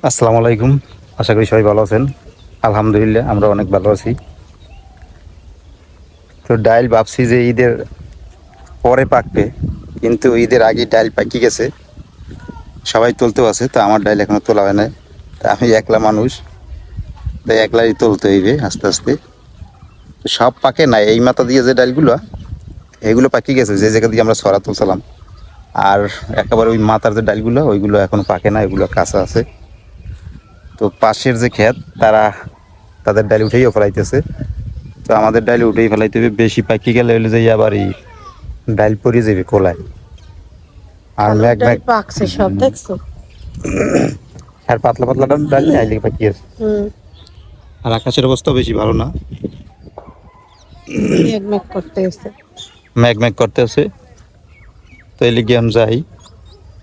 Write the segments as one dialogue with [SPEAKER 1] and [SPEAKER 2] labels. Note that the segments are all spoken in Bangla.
[SPEAKER 1] আসসালামু আলাইকুম। আশা করি সবাই ভালো আছেন। আলহামদুলিল্লাহ আমরা অনেক ভালো আছি। তো ডাইল ভাবছি যে ঈদের পরে পাকবে, কিন্তু ঈদের আগে ডাইল পাকি গেছে, সবাই তুলতেও আছে, তো আমার ডাইল এখনো তোলা হয় না। তা আমি একলা মানুষ, তাই একলাই তুলতে হইবে আস্তে আস্তে। তো সব পাকে না, এই মাথা দিয়ে যে ডাইলগুলো এগুলো পাকি গেছে, যে জায়গা দিয়ে আমরা ছড়া তুলছিলাম। আর একেবারে ওই মাথার যে ডাইলগুলো ওইগুলো এখনো পাকে না, এগুলো কাঁচা আছে। তো পাশের যে ক্ষেত তাদের ডাইল উঠেইও ফেলাইতেছে, তো আমাদের ডাইল উঠেই ফেলাইতে হবে। বেশি পাকি গেলে হইলে যাই আবার এই ডাইল পরে যাবে কোলায়। আর ম্যাগ
[SPEAKER 2] আলুটাই
[SPEAKER 1] ম্যাগ
[SPEAKER 2] পাকছে সব, দেখছো?
[SPEAKER 1] আর পাতলা পাতলা ডাল নেই আইলে পাকি আছে।
[SPEAKER 2] হুম।
[SPEAKER 1] আর আকাশের অবস্থাও বেশি ভালো না,
[SPEAKER 2] মেঘ মেঘ করতে এসে।
[SPEAKER 1] ম্যাগ ম্যাগ করতে আছে। তো এই লিগে আমি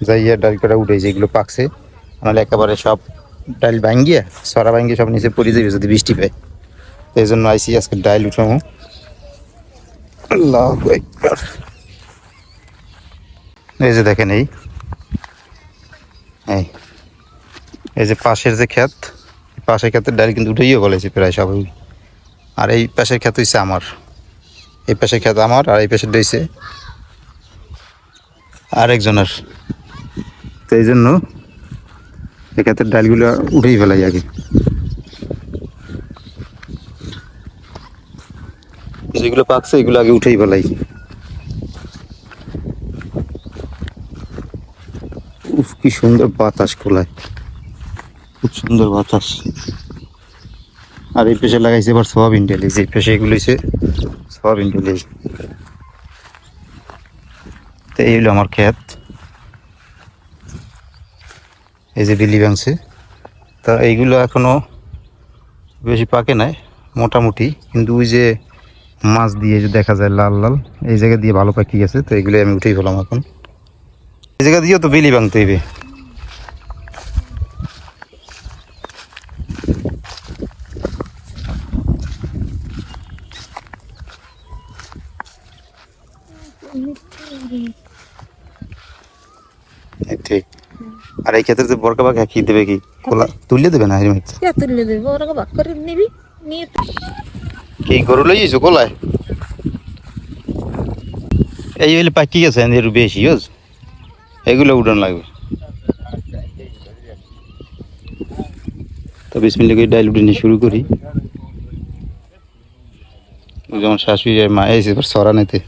[SPEAKER 1] যাইয়া ডাল কটা উঠে যেগুলো পাকছে, নাহলে একেবারে সব ডাইল ভাঙ্গিয়া সরা ভাঙ্গিয়ে সব নিচে পড়ে যাবে যদি বৃষ্টি পায়। তো এই জন্য আইসি আজকে ডাইল উঠামো। আল্লাহু আকবার। এই যে দেখেন, এই এই এই যে পাশের যে ক্ষেত, পাশের ক্ষেতের ডাইল কিন্তু উঠেইও বলেছে প্রায় সবাই। আর এই পাশের ক্ষেত হইছে আমার, এই পাশের ক্ষেত আমার, আর এই পাশের হইছে আরেকজনের। তো এই জন্য এই ক্ষেতের ডালগুলো উঠেই ফেলাই আগে। যেগুলো পাকছে এগুলো আগে উঠেই ফেলাই। উফ, কি সুন্দর বাতাস খোলায়, খুব সুন্দর বাতাস। আর এই পেশে লাগাইছে এবার সোয়াবিন ডেলি, যে পেশে এগুলো হয়েছে সোয়াবিন ডেলি। তো এই হলো আমার ক্ষেত, এই যে বিলি ভাঙছে। তা এইগুলো এখনো বেশি পাকে নাই মোটামুটি, কিন্তু ওই যে মাছ দিয়ে যে দেখা যায় লাল লাল, এই জায়গা দিয়ে ভালো পাকি গেছে। তো এগুলো আমি উঠেই ফেলাম এখন। এই জায়গা দিয়েও তো বিলি ভাঙতে হইবে। ঠিক। আর এই ক্ষেত্রে যে বরকা বাঘা কি দেবে, কি কোলা তুলে দেবে না হেলমেট?
[SPEAKER 2] কে তুলে দেবে? ওরা ভাগ করে নিবি, নিয়ে
[SPEAKER 1] কি গরু লই যাইছো কোলায়? এই হইলে পাকি গেছে এর বেশি হোস, এগুলো উড়ান লাগবে। তো বিসমিল্লাহ করে ডাইল উঠে নিয়ে শুরু করি। যেমন শাশুড়ি আর মা এসে এবার সরা নিতে।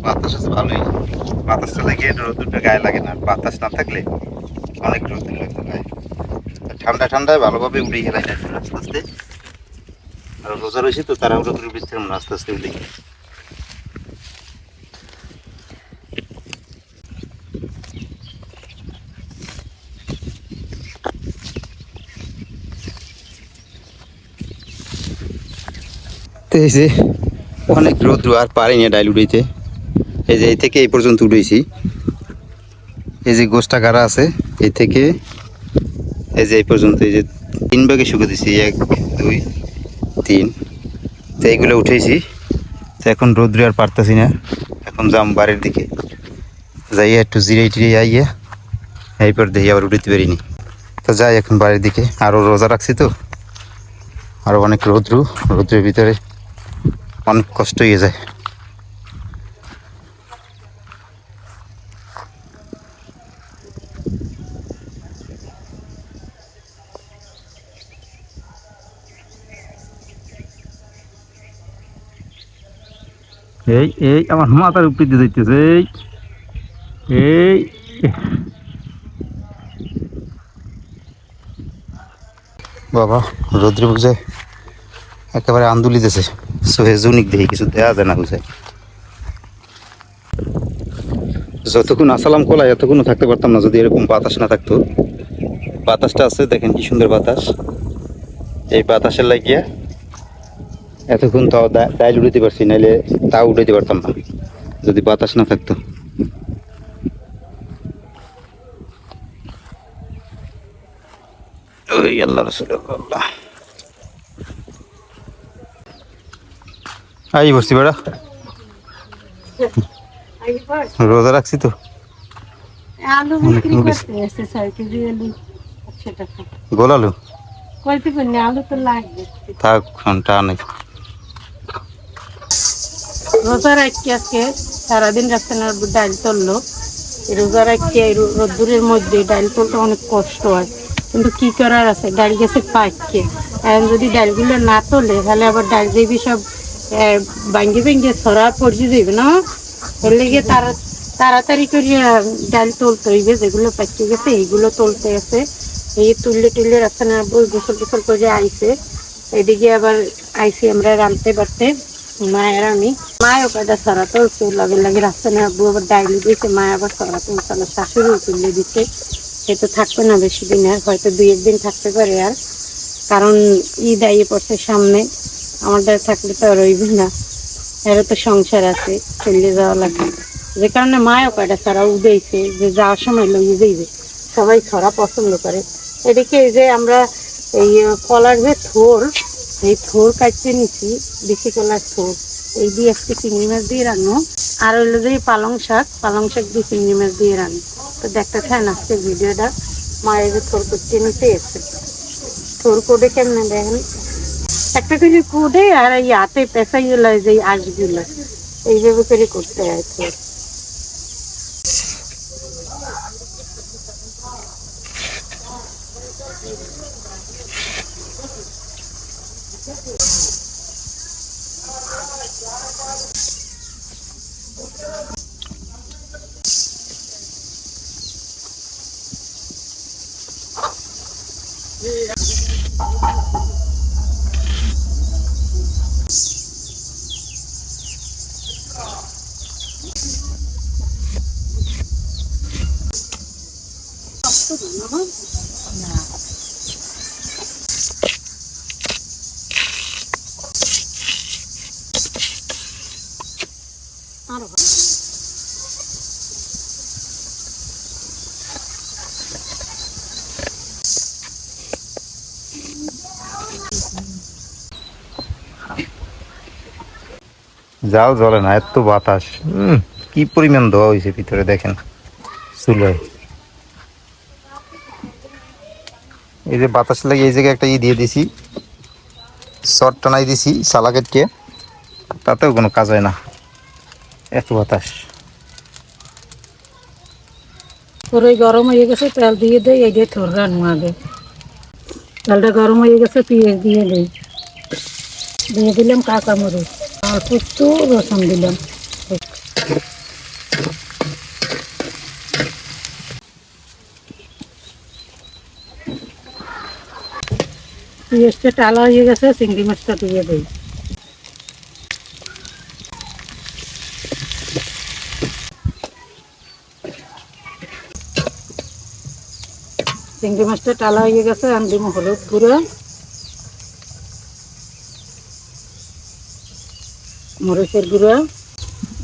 [SPEAKER 1] বাতাস আছে ভালোই, বাতাসটা লাগে রোদ্দুরটা গায়ে লাগে না। বাতাস না থাকলে অনেক রোদ্দুর লাগতো গায়ে। ঠান্ডা ঠান্ডায় ভালোভাবে উড়ে গেলাই না আস্তে আস্তে। আর রোজা রয়েছে তো তারা রোদ্দুর বিচ্ছিলাম না, আস্তে আস্তে উড়ে গেল। তো এই যে অনেক রোদ্র, আর পারি না ডাইল উড়াইতে। এই যে এই থেকে এই পর্যন্ত উঠেছি, এই যে গোষ্ঠটা গাড়া আছে এই থেকে এই যে এই পর্যন্ত, এই যে 3 ভাগে শুকে দিছি, 1 2 3। তো এইগুলো উঠেছি। তো এখন রোদ্রে আর পারতেছি না, এখন যাম বাড়ির দিকে। যাইয়া একটু জিরে টিরে আইয়া এইপর দেখি আবার উঠতে পারিনি। তো যাই এখন বাড়ির দিকে, আরও রোজা রাখছি তো, আরও অনেক রৌদ্রের ভিতরে অনেক কষ্ট হয়ে যায়। এই এই আমার মাথার উপরে দিয়ে যাইতেছে, এই বাবা রৌদ্রে বুঝায় একেবারে আন্দুলি দিতেছে, সোহেজুনিক দেখি কিছু দেয়া যায় না বুঝায়। যতক্ষণ আসালাম কলাই এতক্ষণও থাকতে পারতাম না যদি এরকম বাতাস না থাকতো। বাতাসটা আছে দেখেন কি সুন্দর বাতাস, এই বাতাসের লাগিয়া এতক্ষণ তাও ডাইল উঠাইতে পারছি, নাইলে তাও উঠাইতে পারতাম না যদি বাতাস না থাকতো। ওই আল্লাহ রাসূলুল্লাহ আই বসছি বেড়া, রোজা রাখছি তো।
[SPEAKER 2] আলু বিক্রি করতে এসে 6 কেজি আলু 100 টাকা।
[SPEAKER 1] গোল আলু
[SPEAKER 2] কইতে পারি আলু তো লাগবে।
[SPEAKER 1] থাক ঘন্টা নেই।
[SPEAKER 2] রোজা রাখি আজকে সারাদিন রাখতে না, ডাল তুললো। রোজা রাখি এই রোদ্দুরের মধ্যে ডাল তুলতে অনেক কষ্ট হয়, কিন্তু কি করার আছে, ডাল গেছে পাইকে। এখন যদি ডালগুলো না তোলে তাহলে আবার ডাল দেবি সব ভাঙ্গে ভেঙ্গে ছড়া পড়ে যাবে না। এর লেগে তাড়াতাড়ি করে ডাল তুলতে হইবে, যেগুলো পাইকে গেছে এইগুলো তুলতে আছে। এই তুললে টুললে রাখতে না, গোসল গোসল করে আইসে। এদিকে আবার আইসি আমরা রাঁধতে পারতে, মায়ের আমি মায়ও কয়টা ছড়া তুলছে, লগে লগে রাখতে না। আব্বু আবার ডাইলি দিয়েছে, মা আবার ছড়া তুলছে, আমার শাশুড়িও তুলে দিচ্ছে। সে তো থাকবে না বেশি দিন, আর হয়তো 2-1 দিন থাকতে পারে। আর কারণ ঈদ আইয়ে পড়ছে সামনে, আমাদের থাকলে তো আর রইবে না, এরও তো সংসার আছে, চলে যাওয়া লাগবে। যে কারণে মায়ও কয়টা ছড়া উঠেছে, যে যাওয়ার সময় লইয়ে যাইবে। সবাই ছড়া পছন্দ করে। এদিকে এই যে আমরা এই কলার যে থোর, এই থোর কাটতে নিচ্ছি, বেশি কলার থোর, এই দিয়ে আজকে চিংড়ি মাছ দিয়ে রান্নো। আর হইলো যে পালং শাক দিয়ে চিংড়ি মাছ দিয়ে রান্নো। তো দেখতে থাকেন আজকে ভিডিওটা। মায়ের যে থোর করতে নিতে এসছে, থোর কোডে কেমনে দেখেন, একটা করে কোডে আর এই হাতে পেঁচাইগুলো, যে আঁশগুলো এইভাবে করে করতে হয় থোর।
[SPEAKER 1] যাও জ্বলে না, এত বাতাস। কি পরিমাণ ধোয়া হয়েছে ভিতরে দেখেন চুলায়। এই যে বাতাস লাগে এই জায়গায় একটা দিয়ে দিছি, শর্ট টানাই দিছি সালাকেটকে, তাতেও কোনো কাজ হয় না, এত বাতাস।
[SPEAKER 2] পুরো গরম হয়ে গেছে, তেল দিয়ে দেয়, এই দিয়ে থোর রান্না আগে। তেলটা গরম হয়ে গেছে, পেঁয়াজ দিয়ে দিই, দিয়ে দিলাম কাঁচামরিচ, অল্প একটু রসুন দিলাম। পেঁয়াজটা টালা হয়ে গেছে, চিংড়ি মাছটা দিয়ে দিই। চিংড়ি মাছটা টালা হয়ে গেছে, আমি দিব হলুদ গুঁড়ো, মরিচের গুঁড়ো,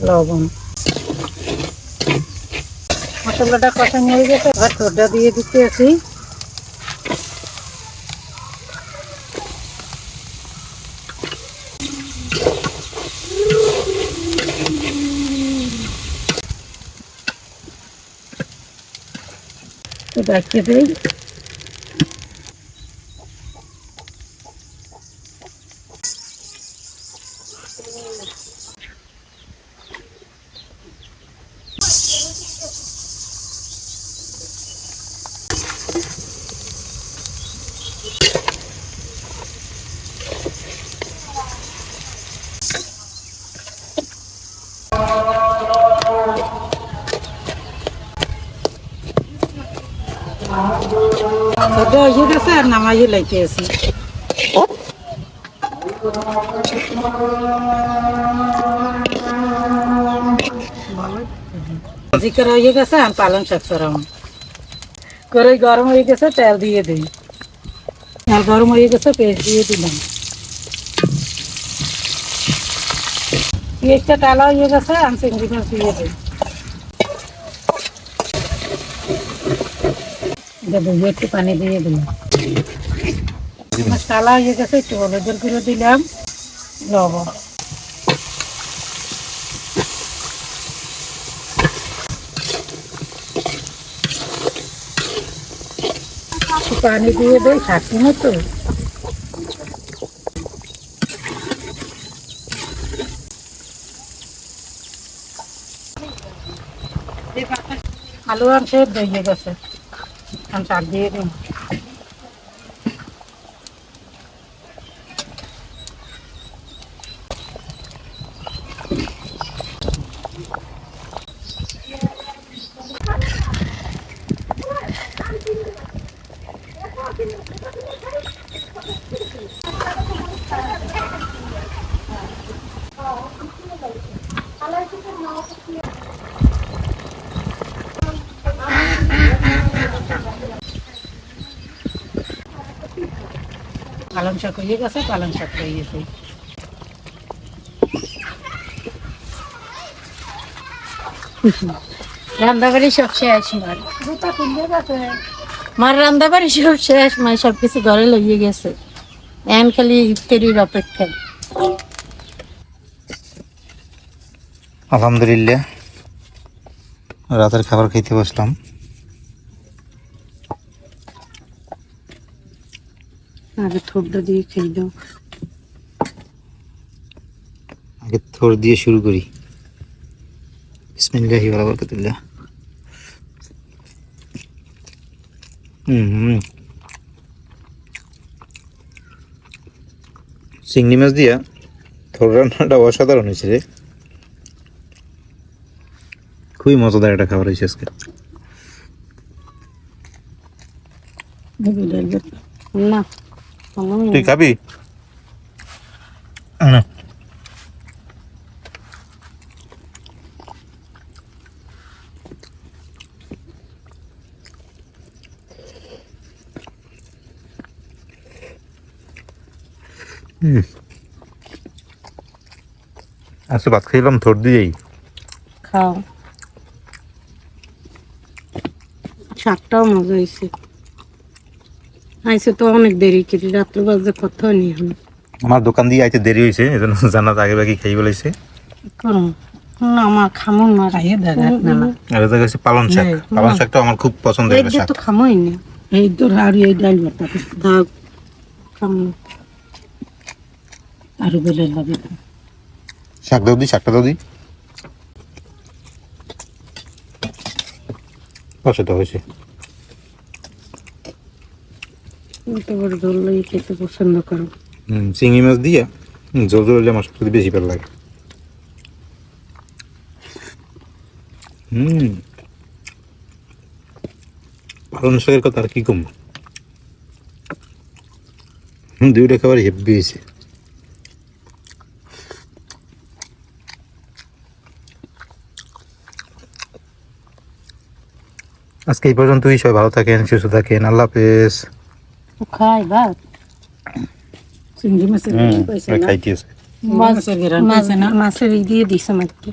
[SPEAKER 2] লবণ। মশলাটা কষানো হয়ে গেছে, এবার থোরটা দিয়ে দিতে আছি। রাখিয়ে দেই। হয়ে গেছে আর নামাইয়ে লাইতে আছি। ভাজি করা হয়ে গেছে আর পালং শাক সরাম করে গরম হয়ে গেছে, তেল দিয়ে দিই। তেল গরম হয়ে গেছে, পেঁয়াজ দিয়ে দিলাম। পেঁয়াজটা টালা হয়ে গেছে, আমি চিংড়ি মাছ দিয়ে দিই। একটু পানি দিয়ে দিলাম। মাছ টালা হয়ে গেছে, একটু হলুদের গুঁড়ো দিলাম, লবণ। পানি দিয়ে দেয় শাকি মতো। আলু আর সেদ্ধ হয়ে গেছে, আমি শাক দিয়ে দিই। পালং শাক হয়ে গেছে, পালং শাক হয়ে গেছে। রান্নাবাড়ি সব শেষ, মার রান্নাবাড়ি সব শেষ, মা সবকিছু ঘরে লইয়ে গেছে, এখন খালি ইফতারির অপেক্ষা।
[SPEAKER 1] আলহামদুলিল্লাহ রাতের খাবার খেতে বসলাম।
[SPEAKER 2] আগে থোড়টা দিয়ে খেয়ে দাও।
[SPEAKER 1] আগে থোড় দিয়ে শুরু করি। বিসমিল্লাহি ওয়া বারাকাতুল্লাহ। চিংড়ি মাছ দিয়া থোড় রান্নাটা অসাধারণ হয়েছে রে, খুবই মজাদার একটা খাবার হয়েছে আজকে।
[SPEAKER 2] না
[SPEAKER 1] তুই খাবি না? আচ্ছা ভাত খাইলাম থোড় দিয়েই।
[SPEAKER 2] খাও, শাকটাও মজা হয়েছে। আইসে তো অনেক দেরি করি, রাত্রে বাজে কত নিয়ে হলো।
[SPEAKER 1] আমার দোকান দিয়ে আইতে দেরি হয়েছে, এজন্য জানাত আগে বাকি খাই বলেছে।
[SPEAKER 2] না আমার খামুন না, খাইয়ে দেখাত না।
[SPEAKER 1] আর এটা হচ্ছে পালং শাক। পালং শাকটা আমার খুব পছন্দের একটা শাক।
[SPEAKER 2] তো খামোই না, এই তো রাড়ি এই ডাল ভাত দাও খামু আর বেলে লাগে।
[SPEAKER 1] শাক দাও দি, শাকটা দাও দি। সেটা হয়েছে।
[SPEAKER 2] তো বড় ঝোল লাগে খেতে পছন্দ করো।
[SPEAKER 1] চিংড়ি মাছ দিয়ে ঝোল ঝোল হলে আমার সবথেকে বেশি ভালো লাগে। পালং শাকের কথা আর কি কম, দুইটা খাবার হেভি হয়েছে। আজকে এই পর্যন্তই, সবাই ভালো থাকেন, সুস্থ থাকেন, আল্লাহ হাফেজ।
[SPEAKER 2] খাই ভাত চিংড়ি মাছের
[SPEAKER 1] খাইতেছে
[SPEAKER 2] মাছের দিয়ে দিছে মাকে।